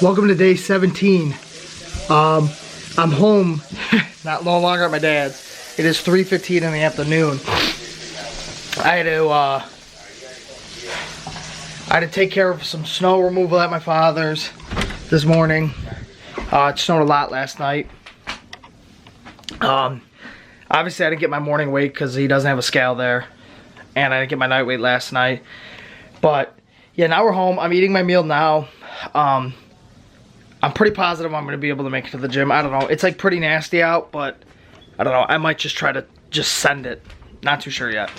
Welcome to day 17. I'm home, no longer at my dad's. It is 3:15 in the afternoon. I had to take care of some snow removal at my father's this morning. It snowed a lot last night. Obviously I didn't get my morning weight because he doesn't have a scale there. And I didn't get my night weight last night. But yeah, now we're home. I'm eating my meal now. I'm pretty positive I'm going to be able to make it to the gym. I don't know. It's like pretty nasty out, but I don't know. I might just try to just send it. Not too sure yet.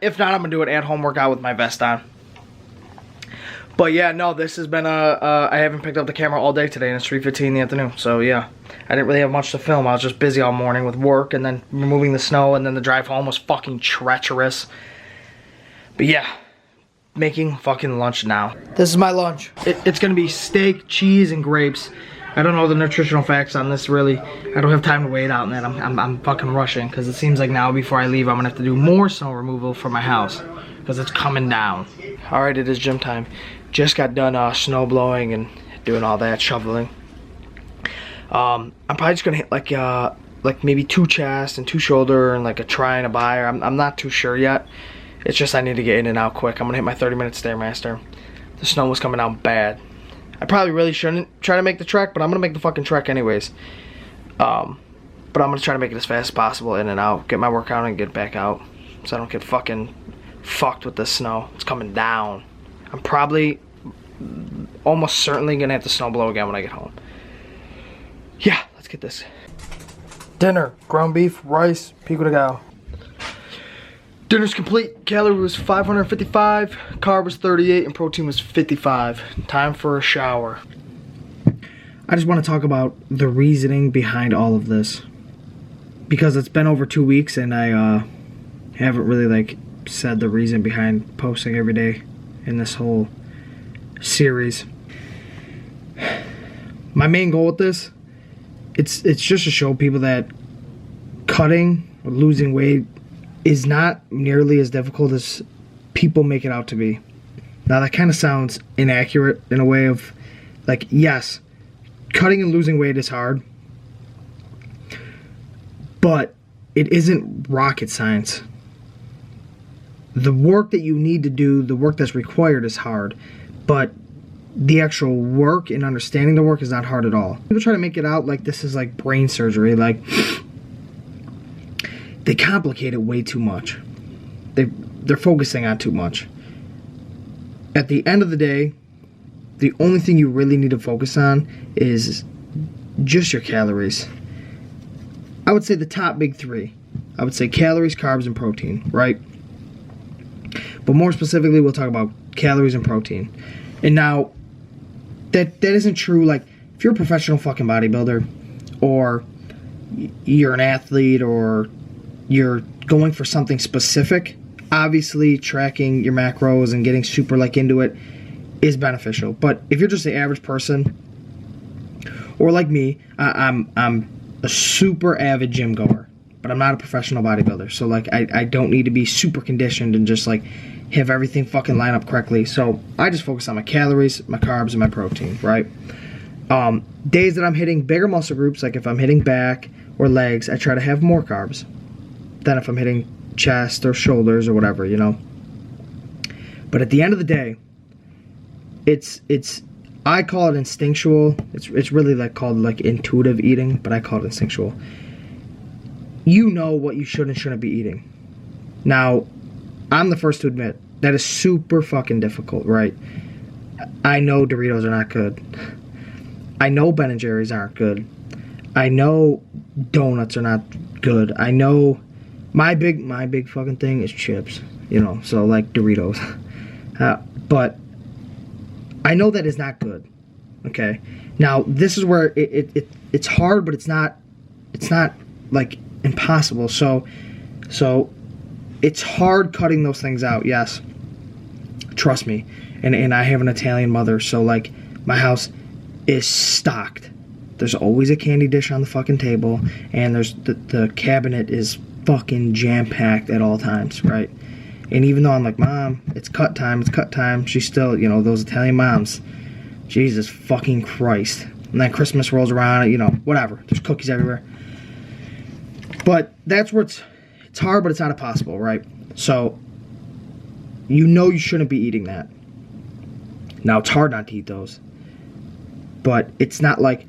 If not, I'm going to do an at-home workout with my vest on. But yeah, no, this has been I haven't picked up the camera all day today, and it's 3:15 in the afternoon. So yeah, I didn't really have much to film. I was just busy all morning with work and then removing the snow, and then the drive home was fucking treacherous. But yeah, making fucking lunch now. This is my lunch. It's gonna be steak, cheese, and grapes. I don't know the nutritional facts on this really. I don't have time to weigh it out, and then I'm fucking rushing because it seems like now before I leave I'm gonna have to do more snow removal for my house because it's coming down. All right, it is gym time. Just got done snow blowing and doing all that shoveling. I'm probably just gonna hit like maybe 2 chest and 2 shoulder and like a try and a bi. I'm not too sure yet. It's just I need to get in and out quick. I'm gonna hit my 30-minute Stairmaster. The snow was coming down bad. I probably really shouldn't try to make the trek, but I'm gonna make the fucking trek anyways. But I'm gonna try to make it as fast as possible, in and out, get my workout and get back out, so I don't get fucking fucked with this snow. It's coming down. I'm probably almost certainly gonna have to snow blow again when I get home. Yeah, let's get this. Dinner, ground beef, rice, pico de gallo. Dinner's complete. Calorie was 555, carb was 38, and protein was 55. Time for a shower. I just want to talk about the reasoning behind all of this, because it's been over 2 weeks and I haven't really said the reason behind posting every day in this whole series. My main goal with this, it's just to show people that cutting or losing weight is not nearly as difficult as people make it out to be. Now that kind of sounds inaccurate in a way of yes, cutting and losing weight is hard, but it isn't rocket science. The work that you need to do, the work that's required is hard, but the actual work and understanding the work is not hard at all. People try to make it out like this is like brain surgery, they complicate it way too much. They're focusing on too much. At the end of the day, the only thing you really need to focus on is just your calories. I would say the top big 3. I would say calories, carbs, and protein, right? But more specifically, we'll talk about calories and protein. And now, that isn't true, if you're a professional fucking bodybuilder, or you're an athlete, or you're going for something specific, obviously tracking your macros and getting super into it is beneficial. But if you're just the average person, or like me, I'm a super avid gym goer, but I'm not a professional bodybuilder. So I don't need to be super conditioned and just have everything fucking line up correctly. So I just focus on my calories, my carbs, and my protein, right? Days that I'm hitting bigger muscle groups, like if I'm hitting back or legs, I try to have more carbs than if I'm hitting chest or shoulders or whatever, But at the end of the day, it's I call it instinctual. It's really called intuitive eating, but I call it instinctual. You know what you should and shouldn't be eating. Now, I'm the first to admit that is super fucking difficult, right? I know Doritos are not good. I know Ben & Jerry's aren't good. I know donuts are not good. I know my big fucking thing is chips, so Doritos. But I know that is not good. Okay. Now this is where it's hard, but it's not impossible. So it's hard cutting those things out. Yes. Trust me. And I have an Italian mother, so my house is stocked. There's always a candy dish on the fucking table, and there's the cabinet is fucking jam-packed at all times, right? And even though I'm Mom, it's cut time, she still, those Italian moms, Jesus fucking Christ. And then Christmas rolls around, you know, whatever. There's cookies everywhere. But that's where it's hard, but it's not impossible, right? So, you know you shouldn't be eating that. Now, it's hard not to eat those. But it's not like,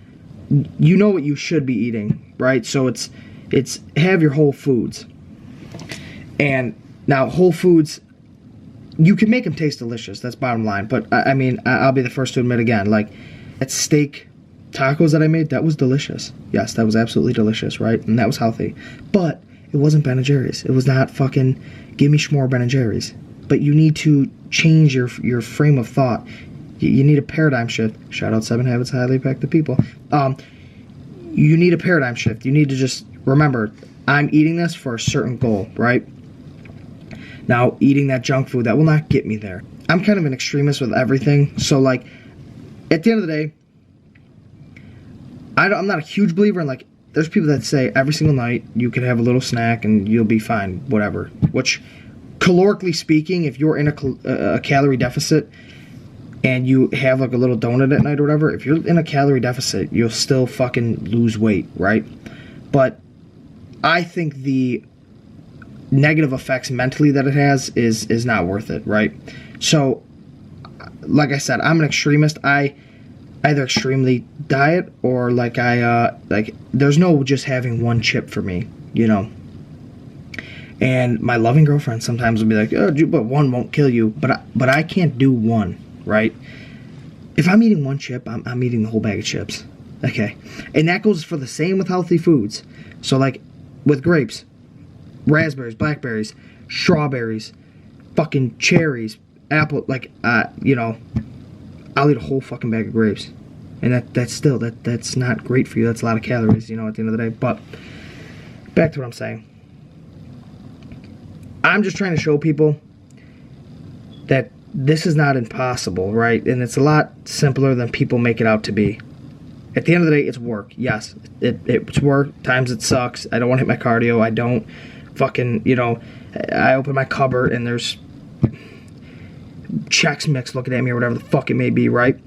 you know what you should be eating, right? So it's have your Whole Foods. And now Whole Foods, you can make them taste delicious. That's bottom line. But I mean, I'll be the first to admit again, like that steak tacos that I made, that was delicious. Yes, that was absolutely delicious, right? And that was healthy. But it wasn't Ben & Jerry's. It was not fucking give me schmore Ben & Jerry's. But you need to change your frame of thought. You need a paradigm shift. Shout out 7 Habits of Highly Effective People. You need a paradigm shift. You need to just remember, I'm eating this for a certain goal, right? Now, eating that junk food, that will not get me there. I'm kind of an extremist with everything. So, like, at the end of the day, I'm not a huge believer in, like, there's people that say every single night you can have a little snack and you'll be fine, whatever. Which, calorically speaking, if you're in a calorie deficit and you have like a little donut at night or whatever, if you're in a calorie deficit, you'll still fucking lose weight, right? But I think the negative effects mentally that it has is not worth it, right? So, like I said, I'm an extremist. I either extremely diet or like there's no just having one chip for me, you know? And my loving girlfriend sometimes will be like, oh, but one won't kill you. But I can't do one, right? If I'm eating one chip, I'm eating the whole bag of chips. Okay. And that goes for the same with healthy foods. So like with grapes, raspberries, blackberries, strawberries, fucking cherries, apple, like, you know, I'll eat a whole fucking bag of grapes. And that's not great for you. That's a lot of calories, you know, at the end of the day. But back to what I'm saying. I'm just trying to show people that this is not impossible, right? And it's a lot simpler than people make it out to be. At the end of the day, it's work. Yes, it's work. Times it sucks. I don't want to hit my cardio. I don't fucking, you know, I open my cupboard and there's Chex Mix looking at me or whatever the fuck it may be, right?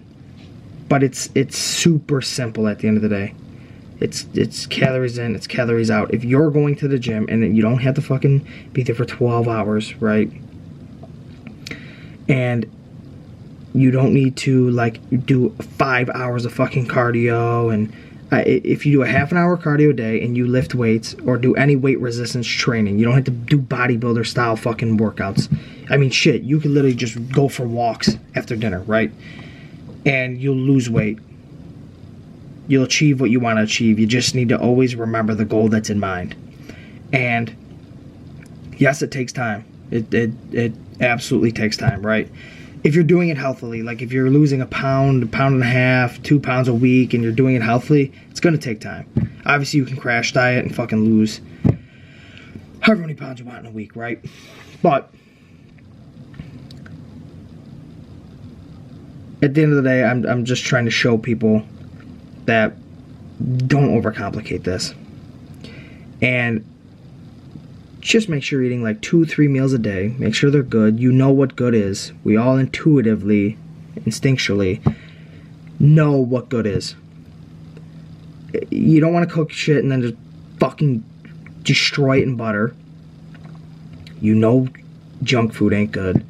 But it's super simple at the end of the day. It's calories in, it's calories out. If you're going to the gym and you don't have to fucking be there for 12 hours, right? And you don't need to, like, do 5 hours of fucking cardio. And if you do a half an hour cardio a day and you lift weights or do any weight resistance training, you don't have to do bodybuilder style fucking workouts. I mean, shit, you could literally just go for walks after dinner, right? And you'll lose weight. You'll achieve what you want to achieve. You just need to always remember the goal that's in mind. And yes, it takes time. It absolutely takes time, right? If you're doing it healthily, like if you're losing a pound and a half, 2 pounds a week, and you're doing it healthily, it's going to take time. Obviously, you can crash diet and fucking lose however many pounds you want in a week, right? But at the end of the day, I'm just trying to show people that don't overcomplicate this. And just make sure you're eating like 2-3 meals a day. Make sure they're good. You know what good is. We all intuitively, instinctually know what good is. You don't want to cook shit and then just fucking destroy it in butter. You know junk food ain't good.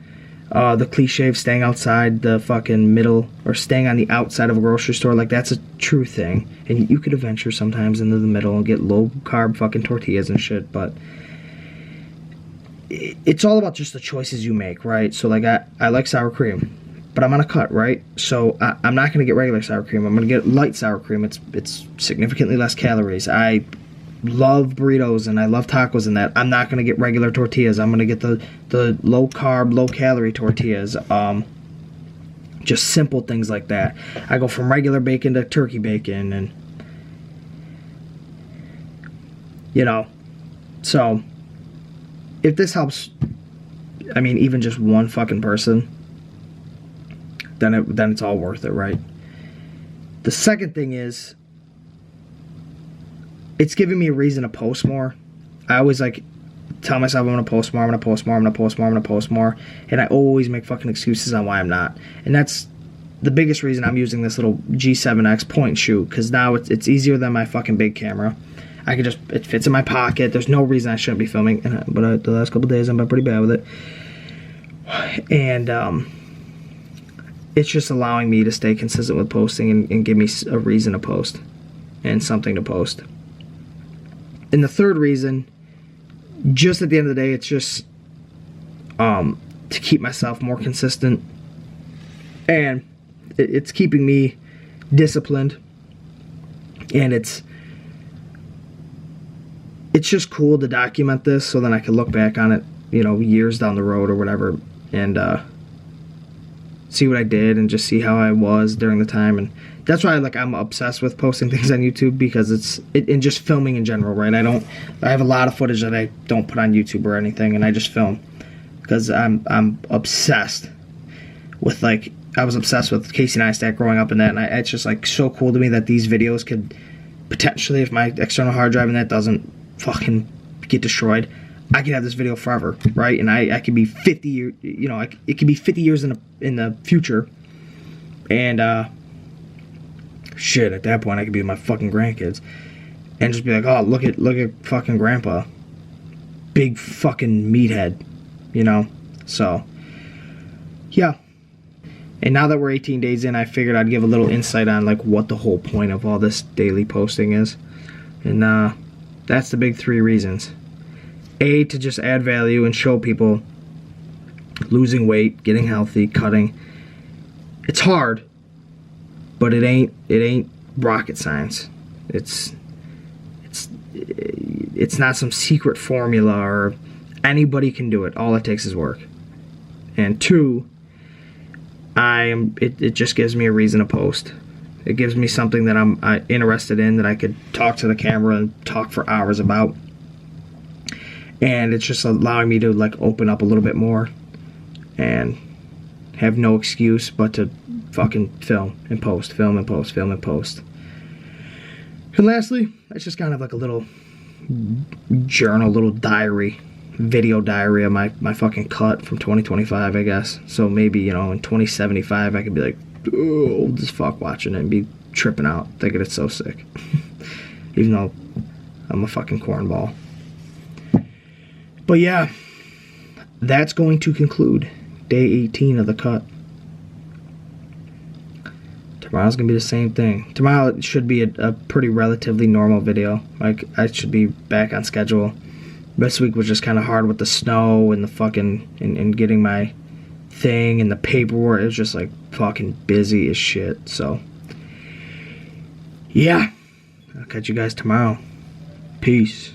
The cliche of staying outside the fucking middle or staying on the outside of a grocery store, like that's a true thing. And you could adventure sometimes into the middle and get low carb fucking tortillas and shit, but it's all about just the choices you make, right? So like I like sour cream, but I'm on a cut, right? So I'm not going to get regular sour cream. I'm going to get light sour cream. It's significantly less calories. I love burritos and I love tacos and that. I'm not going to get regular tortillas. I'm going to get the low carb, low calorie tortillas. Just simple things like that. I go from regular bacon to turkey bacon, and you know, so if this helps, I mean, even just one fucking person, then it's all worth it, right? The second thing is, it's giving me a reason to post more. I always like tell myself I'm gonna post more, I'm gonna post more, and I always make fucking excuses on why I'm not. And that's the biggest reason I'm using this little G7X point and shoot, because now it's easier than my fucking big camera. I can just, it fits in my pocket. There's no reason I shouldn't be filming, but the last couple days I've been pretty bad with it. And it's just allowing me to stay consistent with posting and give me a reason to post and something to post. And the third reason, just at the end of the day, it's just to keep myself more consistent, and it's keeping me disciplined, and it's just cool to document this so then I can look back on it, you know, years down the road or whatever, and see what I did and just see how I was during the time. And that's why I'm obsessed with posting things on YouTube, because and just filming in general, right? I have a lot of footage that I don't put on YouTube or anything, and I just film because I'm obsessed with, like, I was obsessed with Casey Neistat growing up in that, and it's just like so cool to me that these videos could potentially, if my external hard drive and that doesn't fucking get destroyed, I could have this video forever, right? And I could be 50 years, you know, it could be 50 years in the future, and shit, at that point I could be with my fucking grandkids and just be like, oh, look at fucking grandpa, big fucking meathead, you know. So yeah. And now that we're 18 days in, I figured I'd give a little insight on like what the whole point of all this daily posting is. And that's the big 3 reasons. A, to just add value and show people losing weight, getting healthy, cutting. It's hard, but it ain't rocket science. It's not some secret formula or anybody can do it. All it takes is work. And 2, it just gives me a reason to post. It gives me something that I'm interested in, that I could talk to the camera and talk for hours about. And it's just allowing me to like open up a little bit more and have no excuse but to fucking film and post, film and post, film and post. And lastly, it's just kind of like a little journal, little diary, video diary of my fucking cut from 2025, I guess. So maybe, you know, in 2075 I could be like, oh, old as fuck watching it and be tripping out, thinking it's so sick. Even though I'm a fucking cornball. But yeah, that's going to conclude day 18 of the cut. Tomorrow's going to be the same thing. Tomorrow should be a pretty relatively normal video. Like, I should be back on schedule. This week was just kind of hard with the snow and the fucking, and getting my thing and the paperwork. It was just like fucking busy as shit. So, yeah. I'll catch you guys tomorrow. Peace.